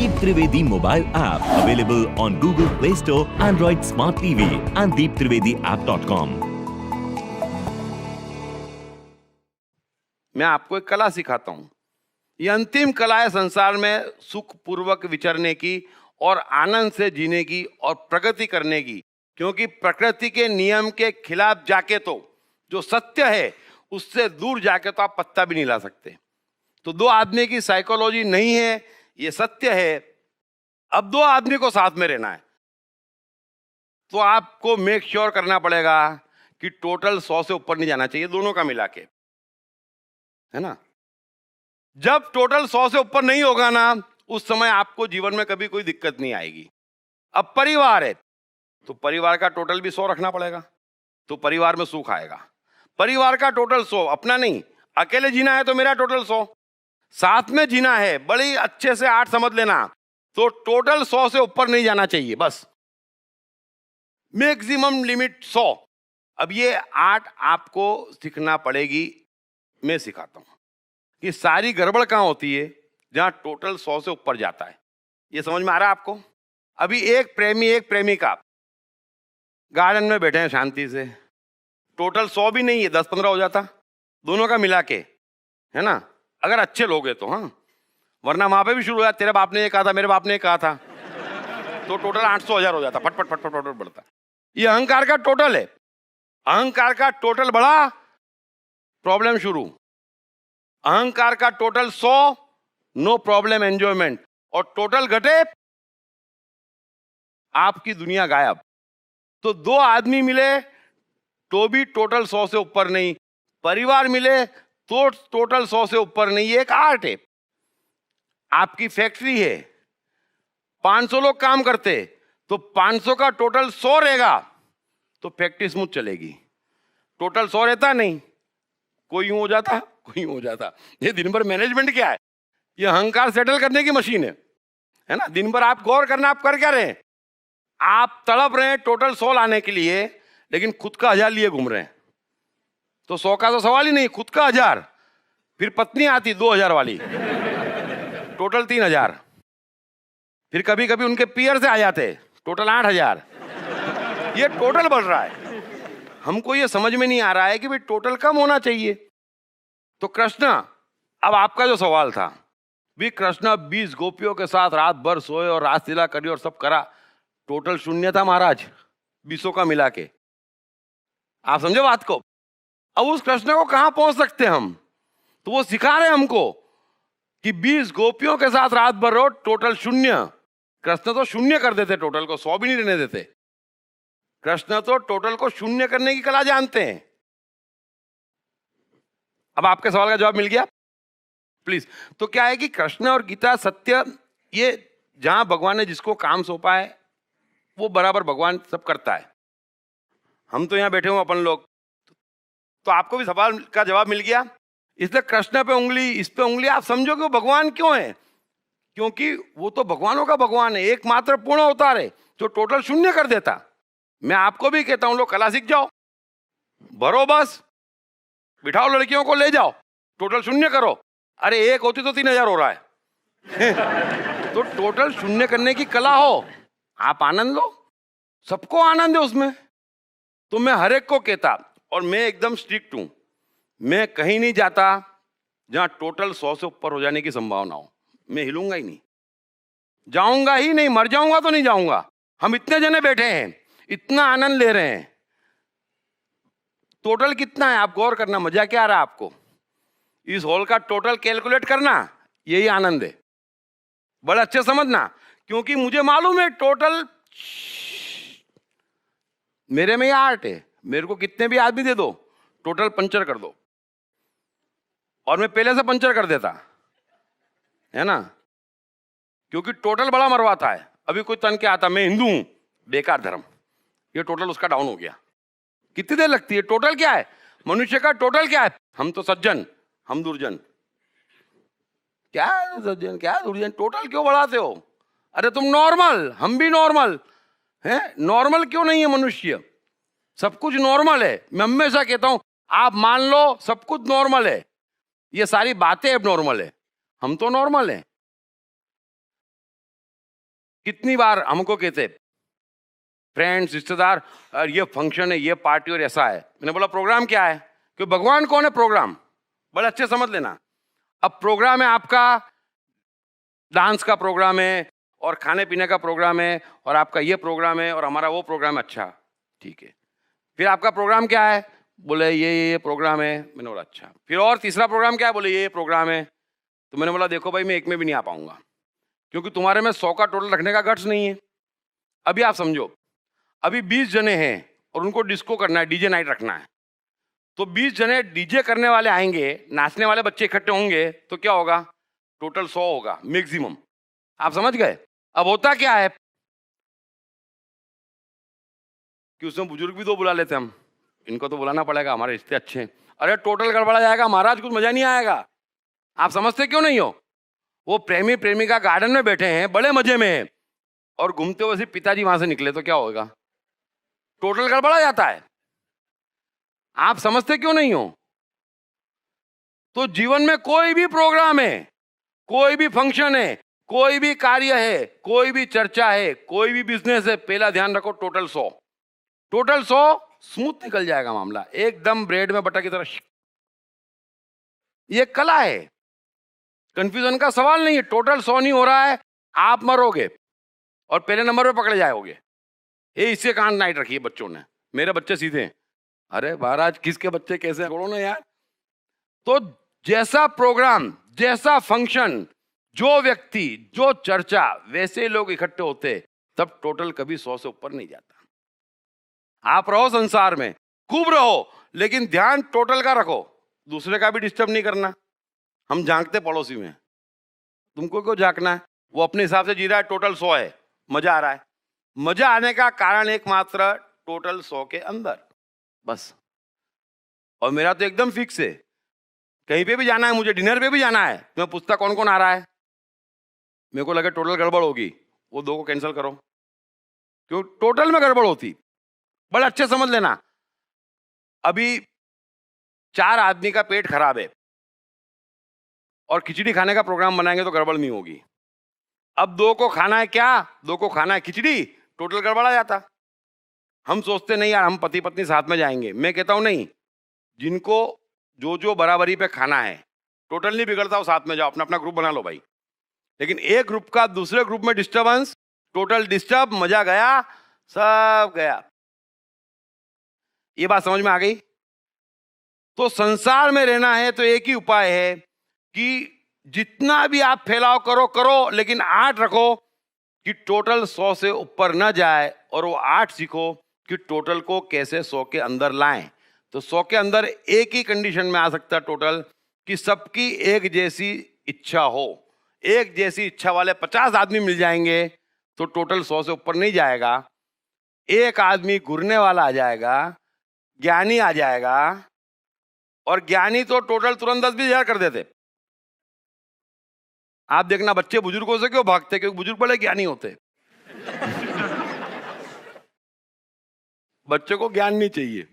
Deep Trivedi mobile app available on Google Play Store, Android Smart TV and deeptrivediapp.com. मैं आपको एक कला सिखाता हूं। ये अंतिम कला है संसार में सुख पूर्वक विचरने की और आनंद से जीने की और प्रगति करने की, क्योंकि प्रकृति के नियम के खिलाफ जाके तो जो सत्य है उससे दूर जाके तो आप पत्ता भी नहीं ला सकते। तो दो आदमी की साइकोलॉजी नहीं है, ये सत्य है। अब दो आदमी को साथ में रहना है तो आपको मेक श्योर करना पड़ेगा कि टोटल 100 से ऊपर नहीं जाना चाहिए, दोनों का मिला के, है ना। जब टोटल 100 से ऊपर नहीं होगा ना, उस समय आपको जीवन में कभी कोई दिक्कत नहीं आएगी। अब परिवार है तो परिवार का टोटल भी 100 रखना पड़ेगा, तो परिवार में सुख आएगा। परिवार का टोटल 100, अपना नहीं, अकेले जीना है तो मेरा टोटल 100, साथ में जीना है बड़ी अच्छे से 8 समझ लेना, तो टोटल 100 से ऊपर नहीं जाना चाहिए, बस मैक्सिमम लिमिट 100। अब ये 8 आपको सीखना पड़ेगी, मैं सिखाता हूं कि सारी गड़बड़ कहां होती है, जहां टोटल 100 से ऊपर जाता है। ये समझ में आ रहा है आपको? अभी एक प्रेमी एक प्रेमिका गार्डन में बैठे हैं शांति से, टोटल 100 भी नहीं है, 10-15 हो जाता दोनों का मिला के, है ना, अगर अच्छे लोग हैं तो। हाँ, वरना वहां पे भी शुरू हो जाता, तेरे बाप ने ये कहा था, मेरे बाप ने ये कहा था, तो टोटल 800-1000 हो जाता, फट फट फट फट फट बढ़ता। ये अहंकार का टोटल है। अहंकार का टोटल बढ़ा, प्रॉब्लम शुरू। अहंकार का टोटल 100, नो प्रॉब्लम, एंजॉयमेंट। और टोटल घटे, आपकी दुनिया गायब। तो दो आदमी मिले तो भी टोटल 100 से ऊपर नहीं, परिवार मिले तो टोटल 100 से ऊपर नहीं। ये एक आर्ट है। आपकी फैक्ट्री है, 500 लोग काम करते, तो 500 का टोटल 100 रहेगा तो फैक्ट्री स्मूथ चलेगी। टोटल 100 रहता नहीं, कोई यूं हो जाता, कोई यूं हो जाता। ये दिन भर मैनेजमेंट क्या है, ये अहंकार सेटल करने की मशीन है ना। दिन भर आप गौर करना, आप कर क्या रहे हैं, आप तड़प रहे हैं टोटल 100 लाने के लिए, लेकिन खुद का 1000 लिए घूम रहे हैं। तो 100 का तो सवाल ही नहीं, खुद का 1000, फिर पत्नी आती 2000 वाली, टोटल 3000। फिर कभी कभी उनके पियर से आ जाते, टोटल 8000। ये टोटल बढ़ रहा है। हमको ये समझ में नहीं आ रहा है कि भाई टोटल कम होना चाहिए। तो कृष्ण, अब आपका जो सवाल था, भी कृष्ण 20 गोपियों के साथ रात भर सोए और रासलीला करी और सब करा, टोटल 0 था महाराज, 20 का मिला के। आप समझे बात को? अब उस कृष्ण को कहां पहुंच सकते हम? तो वो सिखा रहे हमको कि 20 गोपियों के साथ रात भर रहो, टोटल 0। कृष्ण तो 0 कर देते, टोटल को 100 भी नहीं रहने देते। कृष्ण तो टोटल को 0 करने की कला जानते हैं। अब आपके सवाल का जवाब मिल गया प्लीज। तो क्या है कि कृष्ण और गीता सत्य, ये जहां भगवान ने जिसको काम सौंपा है वो बराबर भगवान सब करता है। हम तो यहां बैठे हुए अपन लोग, तो आपको भी सवाल का जवाब मिल गया। इसलिए कृष्ण पे उंगली, इस पे उंगली, आप समझो कि वो भगवान क्यों है, क्योंकि वो तो भगवानों का भगवान है, एकमात्र पूर्ण अवतार है जो टोटल 0 कर देता। मैं आपको भी कहता हूं, लोग कला सीख जाओ, भरो बस, बिठाओ लड़कियों को, ले जाओ, टोटल 0 करो। अरे एक होती तो 3000 हो रहा है। तो टोटल 0 करने की कला हो, आप आनंद लो, सबको आनंद है उसमें। तो मैं हर एक को कहता, और मैं एकदम स्ट्रिक्ट हूं, मैं कहीं नहीं जाता जहां टोटल 100 से ऊपर हो जाने की संभावना हो। मैं हिलूंगा ही नहीं, जाऊंगा ही नहीं, मर जाऊंगा तो नहीं जाऊंगा। हम इतने जने बैठे हैं, इतना आनंद ले रहे हैं, टोटल कितना है आप गौर करना, मजा क्या आ रहा है आपको? इस हॉल का टोटल कैलकुलेट करना, यही आनंद है। बड़ा अच्छे समझना, क्योंकि मुझे मालूम है टोटल, मेरे में ये आर्ट है। मेरे को कितने भी आदमी दे दो, टोटल पंचर कर दो, और मैं पहले से पंचर कर देता, है ना, क्योंकि टोटल बड़ा मरवाता है। अभी कोई तन के आता, मैं हिंदू हूं, बेकार धर्म, ये टोटल उसका डाउन हो गया। कितनी देर लगती है? टोटल क्या है मनुष्य का? टोटल क्या है? हम तो सज्जन, हम दुर्जन। क्या सज्जन, क्या दुर्जन, टोटल क्यों बढ़ाते हो? अरे तुम नॉर्मल, हम भी नॉर्मल है। नॉर्मल क्यों नहीं है मनुष्य? सब कुछ नॉर्मल है। मैं हमेशा कहता हूं, आप मान लो सब कुछ नॉर्मल है, ये सारी बातें अब नॉर्मल है, हम तो नॉर्मल है। कितनी बार हमको कहते फ्रेंड्स रिश्तेदार, ये फंक्शन है, ये पार्टी और ऐसा है। मैंने बोला प्रोग्राम क्या है? कि भगवान कौन है? प्रोग्राम। बड़े अच्छे समझ लेना। अब प्रोग्राम है आपका, डांस का प्रोग्राम है और खाने पीने का प्रोग्राम है और आपका ये प्रोग्राम है और हमारा वो प्रोग्राम। अच्छा ठीक है, फिर आपका प्रोग्राम क्या है? बोले ये प्रोग्राम है। मैंने बोला अच्छा, फिर और तीसरा प्रोग्राम क्या है? बोले ये प्रोग्राम है। तो मैंने बोला देखो भाई, मैं एक में भी नहीं आ पाऊंगा क्योंकि तुम्हारे में 100 का टोटल रखने का गट्स नहीं है। अभी आप समझो, अभी 20 जने हैं और उनको डिस्को करना है, डीजे नाइट रखना है। तो 20 जने डीजे करने वाले आएंगे, नाचने वाले बच्चे इकट्ठे होंगे, तो क्या होगा? टोटल 100 होगा मैक्सिमम। आप समझ गए? अब होता क्या है कि उसमें बुजुर्ग भी 2 बुला लेते हम, इनको तो बुलाना पड़ेगा, हमारे रिश्ते अच्छे हैं। अरे टोटल गड़बड़ा जाएगा महाराज, कुछ मजा नहीं आएगा। आप समझते क्यों नहीं हो? वो प्रेमी प्रेमिका गार्डन में बैठे हैं, बड़े मजे में हैं, और घूमते हुए सिर्फ पिताजी वहां से निकले तो क्या होगा? टोटल गड़बड़ा जाता है। आप समझते क्यों नहीं हो? तो जीवन में कोई भी प्रोग्राम है, कोई भी फंक्शन है, कोई भी कार्य है, कोई भी चर्चा है, कोई भी बिजनेस है, पहला ध्यान रखो टोटल 100। टोटल 100 स्मूथ निकल जाएगा मामला, एकदम ब्रेड में बटर की तरह। ये कला है, कंफ्यूजन का सवाल नहीं है। टोटल 100 नहीं हो रहा है, आप मरोगे और पहले नंबर पे पकड़े जाओगे। ये इससे कान नाइट रखी है बच्चों ने। मेरे बच्चे सीधे हैं। अरे महाराज किसके बच्चे कैसे, छोड़ो ना यार। तो जैसा प्रोग्राम, जैसा फंक्शन, जो व्यक्ति, जो चर्चा, वैसे लोग इकट्ठे होते, तब टोटल कभी 100 से ऊपर नहीं जाता। आप रहो संसार में, खूब रहो, लेकिन ध्यान टोटल का रखो, दूसरे का भी डिस्टर्ब नहीं करना। हम झांकते पड़ोसी में, तुमको क्यों झांकना है? वो अपने हिसाब से जी रहा है, टोटल 100 है, मजा आ रहा है। मजा आने का कारण एकमात्र टोटल 100 के अंदर, बस। और मेरा तो एकदम फिक्स है, कहीं पे भी जाना है, मुझे डिनर पे भी जाना है, मैं पूछता कौन कौन आ रहा है। मेरे को लगे टोटल गड़बड़ होगी, वो 2 को कैंसिल करो, क्यों? टोटल में गड़बड़ होती। बड़ा अच्छे समझ लेना, अभी 4 आदमी का पेट खराब है और खिचड़ी खाने का प्रोग्राम बनाएंगे तो गड़बड़ नहीं होगी। अब 2 को खाना है क्या? 2 को खाना है खिचड़ी, टोटल गड़बड़ा जाता। हम सोचते नहीं यार हम पति पत्नी साथ में जाएंगे, मैं कहता हूं नहीं, जिनको जो जो बराबरी पे खाना है, टोटल नहीं बिगड़ता, हो साथ में जाओ, अपना अपना ग्रुप बना लो भाई। लेकिन एक ग्रुप का दूसरे ग्रुप में डिस्टर्बेंस, टोटल डिस्टर्ब, मजा गया, सब गया। ये बात समझ में आ गई? तो संसार में रहना है तो एक ही उपाय है कि जितना भी आप फैलाव करो करो, लेकिन 8 रखो कि टोटल 100 से ऊपर न जाए, और वो 8 सीखो कि टोटल को कैसे 100 के अंदर लाएं। तो 100 के अंदर एक ही कंडीशन में आ सकता है टोटल, कि सबकी एक जैसी इच्छा हो। एक जैसी इच्छा वाले 50 आदमी मिल जाएंगे तो टोटल 100 से ऊपर नहीं जाएगा। एक आदमी घुरने वाला आ जाएगा, ज्ञानी आ जाएगा, और ज्ञानी तो टोटल तुरंत 10-20 हजार कर देते। आप देखना बच्चे बुजुर्गों से क्यों भागते? क्योंकि बुजुर्ग बड़े ज्ञानी होते। बच्चे को ज्ञान नहीं चाहिए,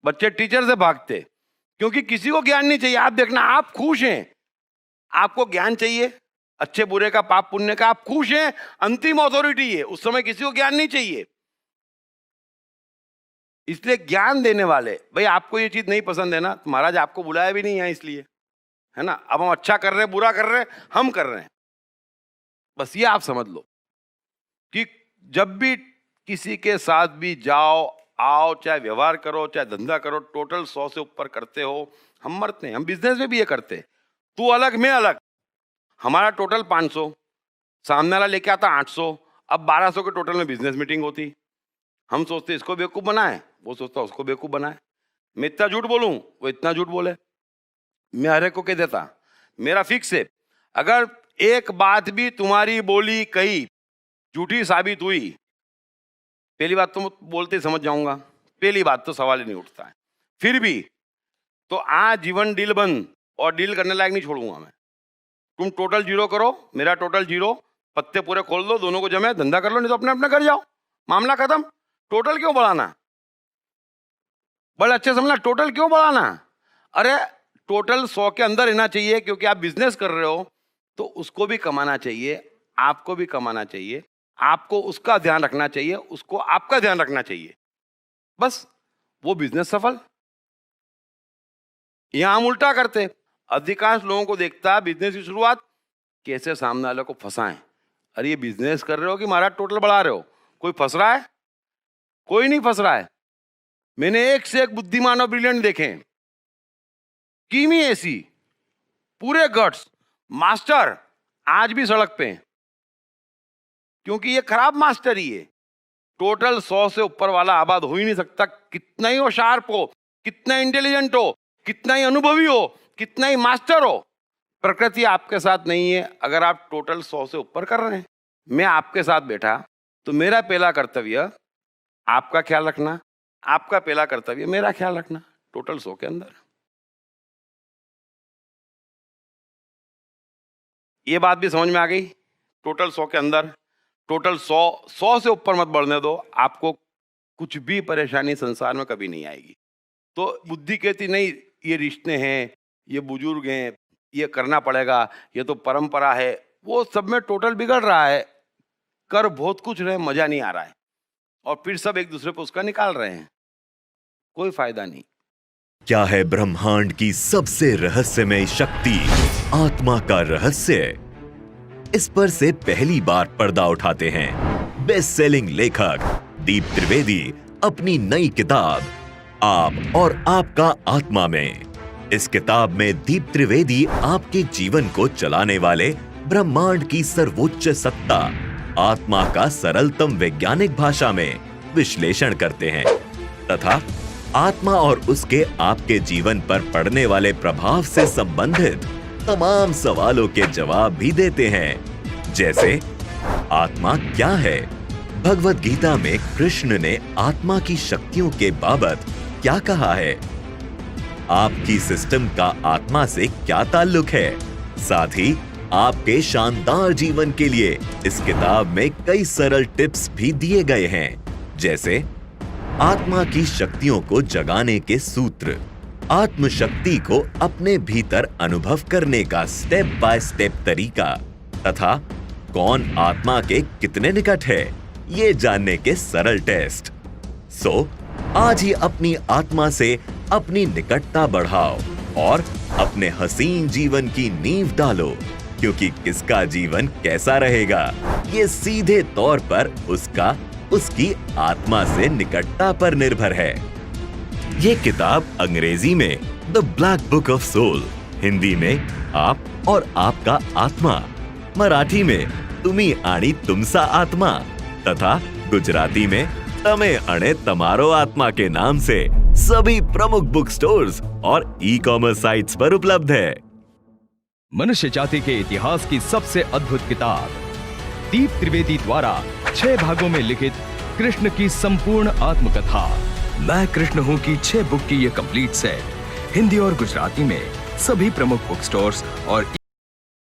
बच्चे टीचर से भागते क्योंकि किसी को ज्ञान नहीं चाहिए। आप देखना, आप खुश हैं, आपको ज्ञान चाहिए, अच्छे बुरे का, पाप पुण्य का, आप खुश हैं, अंतिम अथॉरिटी है, उस समय किसी को ज्ञान नहीं चाहिए। इसलिए ज्ञान देने वाले, भाई आपको ये चीज नहीं पसंद है ना, तो महाराज आपको बुलाया भी नहीं है इसलिए, है ना। अब हम अच्छा कर रहे हैं, बुरा कर रहे हैं, हम कर रहे हैं, बस ये आप समझ लो कि जब भी किसी के साथ भी जाओ आओ, चाहे व्यवहार करो, चाहे धंधा करो, टोटल 100 से ऊपर करते हो, हम मरते हैं। हम बिजनेस में भी ये करते हैं, तू अलग मैं अलग, हमारा टोटल 500, सामने वाला लेके आता 800, अब 1200 के टोटल में बिजनेस मीटिंग होती। हम सोचते इसको बेवकूफ बनाए, वो सोचता उसको बेवकूफ बनाए, मैं इतना झूठ बोलूं, वो इतना झूठ बोले। मैं हर एक को कह देता, मेरा फिक्स है, अगर एक बात भी तुम्हारी बोली कही झूठी साबित हुई, पहली बात तो बोलते समझ जाऊंगा, पहली बात तो सवाल ही नहीं उठता है। फिर भी तो आज जीवन डील बंद, और डील करने लायक नहीं छोड़ूंगा मैं। तुम टोटल 0 करो, मेरा टोटल 0, पत्ते पूरे खोल दो, दोनों को जमे, धंधा कर लो, नहीं तो अपने अपने घर जाओ, मामला खत्म। टोटल क्यों बढ़ाना? बड़े अच्छे समझना, टोटल क्यों बढ़ाना? अरे टोटल 100 के अंदर रहना चाहिए, क्योंकि आप बिजनेस कर रहे हो तो उसको भी कमाना चाहिए, आपको भी कमाना चाहिए, आपको उसका ध्यान रखना चाहिए, उसको आपका ध्यान रखना चाहिए, बस वो बिजनेस सफल। यहां हम उल्टा करते, अधिकांश लोगों को देखता है बिजनेस की शुरुआत कैसे सामने वाले को फंसाएं। अरे ये बिजनेस कर रहे हो कि महाराज टोटल बढ़ा रहे हो? कोई फंस रहा है? कोई नहीं फंस रहा है। मैंने एक से एक बुद्धिमान और ब्रिलियंट देखे, कीमी ऐसी, पूरे गट्स, मास्टर आज भी सड़क पे हैं, क्योंकि ये खराब मास्टर ही है। टोटल 100 से ऊपर वाला आबाद हो ही नहीं सकता, कितना ही वो शार्प हो, कितना इंटेलिजेंट हो, कितना ही अनुभवी हो, कितना ही मास्टर हो, प्रकृति आपके साथ नहीं है अगर आप टोटल 100 से ऊपर कर रहे हैं। मैं आपके साथ बैठा तो मेरा पहला कर्तव्य आपका ख्याल रखना, आपका पहला कर्तव्य मेरा ख्याल रखना, टोटल 100 के अंदर। ये बात भी समझ में आ गई? टोटल 100 के अंदर, टोटल 100 से ऊपर मत बढ़ने दो, आपको कुछ भी परेशानी संसार में कभी नहीं आएगी। तो बुद्धि कहती नहीं ये रिश्ते हैं, ये बुजुर्ग हैं, ये करना पड़ेगा, ये तो परंपरा है, वो सब में टोटल बिगड़ रहा है, कर बहुत कुछ रहे, मजा नहीं आ रहा है, और फिर सब एक दूसरे पर उसका निकाल रहे हैं, कोई फायदा नहीं। क्या है ब्रह्मांड की सबसे रहस्यमय शक्ति, आत्मा का रहस्य? इस पर से पहली बार पर्दा उठाते हैं बेस्ट सेलिंग लेखक दीप त्रिवेदी अपनी नई किताब आप और आपका आत्मा में। इस किताब में दीप त्रिवेदी आपके जीवन को चलाने वाले ब्रह्मांड की सर्वोच्च सत्ता आत्मा का सरलतम वैज्ञानिक भाषा में विश्लेषण करते हैं तथा आत्मा और उसके आपके जीवन पर पड़ने वाले प्रभाव से संबंधित तमाम सवालों के जवाब भी देते हैं। जैसे आत्मा क्या है? भगवत गीता में कृष्ण ने आत्मा की शक्तियों के बाबत क्या कहा है? आपकी सिस्टम का आत्मा से क्या ताल्लुक है? साथ ही आपके शानदार जीवन के लिए इस किताब में कई सरल टिप्स भी दिए गए हैं, जैसे आत्मा की शक्तियों को जगाने के सूत्र, आत्मशक्ति को अपने भीतर अनुभव करने का स्टेप बाय स्टेप तरीका तथा कौन आत्मा के कितने निकट है ये जानने के सरल टेस्ट। सो आज ही अपनी आत्मा से अपनी निकटता बढ़ाओ और अपने हसीन जीवन की नींव डालो, क्योंकि किसका जीवन कैसा रहेगा ये सीधे तौर पर उसकी आत्मा से निकटता पर निर्भर है। ये किताब अंग्रेजी में the black book of soul, Hindi में आप और आपका आत्मा, मराठी में तुम्ही आणि तुमसा आत्मा तथा गुजराती में तमे अणे तमारो आत्मा के नाम से सभी प्रमुख बुक स्टोर्स और ई-कॉमर्स साइट्स पर उपलब्ध है। मनुष्य जाति के इतिहास की सबसे अद्भुत किताब दीप त्रिवेदी द्वारा 6 भागों में लिखित कृष्ण की संपूर्ण आत्मकथा मैं कृष्ण हूँ की 6 बुक की ये कंप्लीट सेट हिंदी और गुजराती में सभी प्रमुख बुक स्टोर्स और